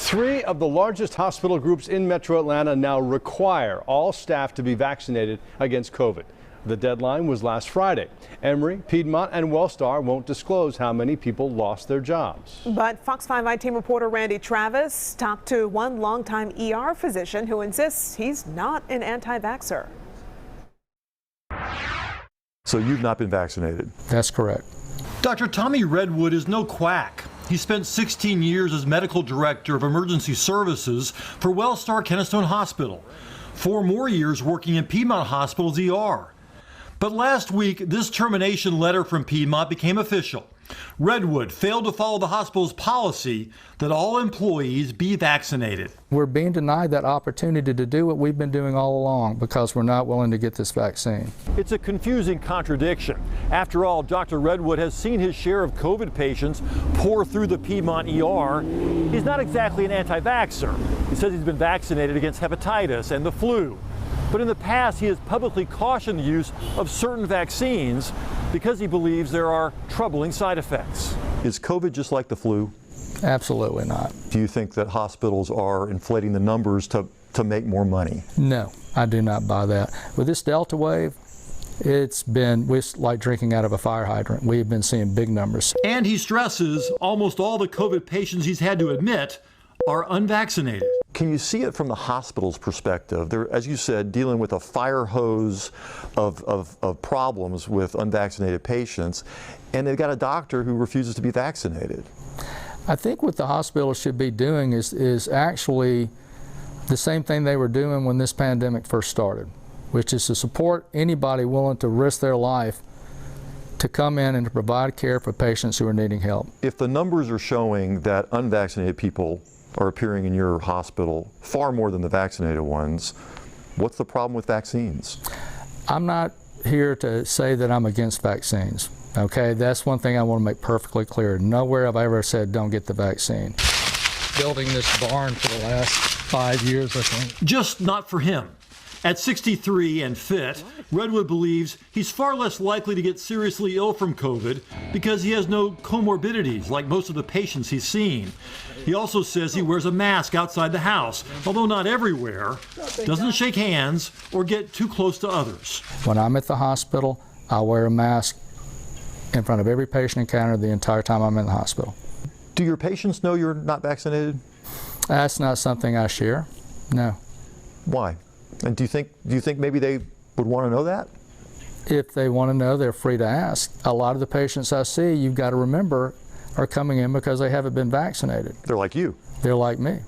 Three of the largest hospital groups in Metro Atlanta now require all staff to be vaccinated against COVID. The deadline was last Friday. Emory, Piedmont, and Wellstar won't disclose how many people lost their jobs. But Fox 5 I-Team reporter Randy Travis talked to one longtime ER physician who insists he's not an anti-vaxxer. So you've not been vaccinated? That's correct. Dr. Tommy Redwood is no quack. He spent 16 years as medical director of emergency services for Wellstar Kennestone Hospital. 4 more years working in Piedmont Hospital's ER. But last week, this termination letter from Piedmont became official. Redwood failed to follow the hospital's policy that all employees be vaccinated. We're being denied that opportunity to do what we've been doing all along because we're not willing to get this vaccine. It's a confusing contradiction. After all, Dr. Redwood has seen his share of COVID patients pour through the Piedmont ER. He's not exactly an anti-vaxxer. He says he's been vaccinated against hepatitis and the flu. But in the past, he has publicly cautioned the use of certain vaccines because he believes there are troubling side effects. Is COVID just like the flu? Absolutely not. Do you think that hospitals are inflating the numbers to make more money? No, I do not buy that. With this Delta wave, it's like drinking out of a fire hydrant. We've been seeing big numbers. And he stresses almost all the COVID patients he's had to admit are unvaccinated. Can you see it from the hospital's perspective? They're, as you said, dealing with a fire hose of problems with unvaccinated patients, and they've got a doctor who refuses to be vaccinated. I think what the hospital should be doing is actually the same thing they were doing when this pandemic first started, which is to support anybody willing to risk their life to come in and to provide care for patients who are needing help. If the numbers are showing that unvaccinated people are appearing in your hospital far more than the vaccinated ones, what's the problem with vaccines? I'm not here to say that I'm against vaccines, okay? That's one thing I want to make perfectly clear. Nowhere have I ever said don't get the vaccine. Building this barn for the last 5 years, I think. Just not for him. At 63 and fit, Redwood believes he's far less likely to get seriously ill from COVID because he has no comorbidities like most of the patients he's seen. He also says he wears a mask outside the house, although not everywhere, doesn't shake hands or get too close to others. When I'm at the hospital, I wear a mask in front of every patient encounter the entire time I'm in the hospital. Do your patients know you're not vaccinated? That's not something I share, no. Why? And do you think maybe they would want to know that? If they want to know, they're free to ask. A lot of the patients I see, you've got to remember, are coming in because they haven't been vaccinated. They're like you. They're like me.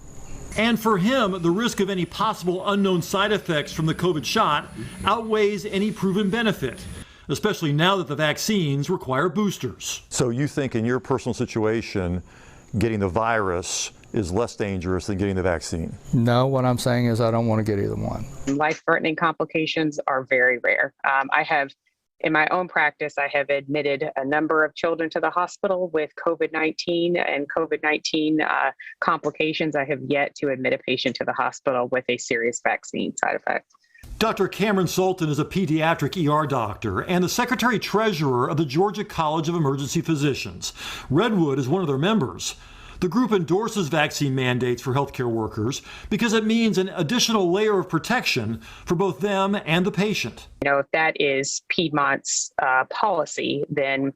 And for him, the risk of any possible unknown side effects from the COVID shot outweighs any proven benefit, especially now that the vaccines require boosters. So you think in your personal situation, getting the virus is less dangerous than getting the vaccine? No, what I'm saying is I don't want to get either one. Life-threatening complications are very rare. In my own practice, I have admitted a number of children to the hospital with COVID-19 and COVID-19 complications. I have yet to admit a patient to the hospital with a serious vaccine side effect. Dr. Cameron Sultan is a pediatric ER doctor and the secretary-treasurer of the Georgia College of Emergency Physicians. Redwood is one of their members. The group endorses vaccine mandates for healthcare workers because it means an additional layer of protection for both them and the patient. You know, if that is Piedmont's policy, then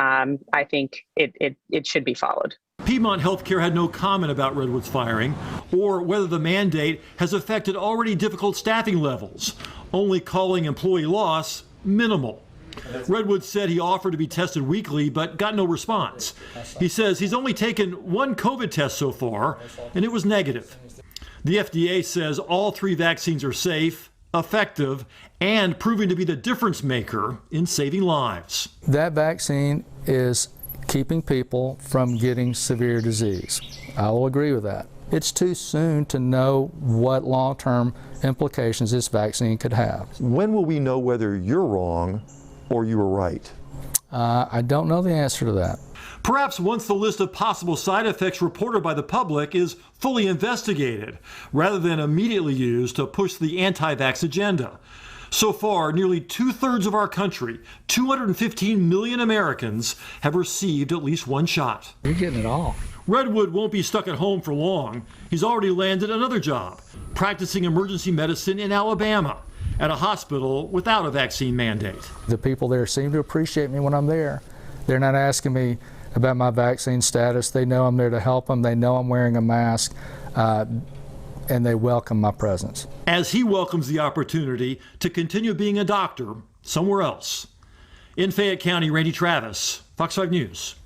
I think it should be followed. Piedmont Healthcare had no comment about Redwood's firing or whether the mandate has affected already difficult staffing levels, only calling employee loss minimal. Redwood said he offered to be tested weekly but got no response. He says he's only taken one COVID test so far and it was negative. The FDA says all 3 vaccines are safe, effective, and proving to be the difference maker in saving lives. That vaccine is keeping people from getting severe disease. I will agree with that. It's too soon to know what long-term implications this vaccine could have. When will we know whether you're wrong or you were right? I don't know the answer to that. Perhaps once the list of possible side effects reported by the public is fully investigated, rather than immediately used to push the anti-vax agenda. So far, nearly 2/3 of our country, 215 million Americans, have received at least one shot. You're getting it all. Redwood won't be stuck at home for long. He's already landed another job, practicing emergency medicine in Alabama at a hospital without a vaccine mandate. The people there seem to appreciate me when I'm there. They're not asking me about my vaccine status. They know I'm there to help them. They know I'm wearing a mask, and they welcome my presence. As he welcomes the opportunity to continue being a doctor somewhere else. In Fayette County, Randy Travis, Fox 5 News.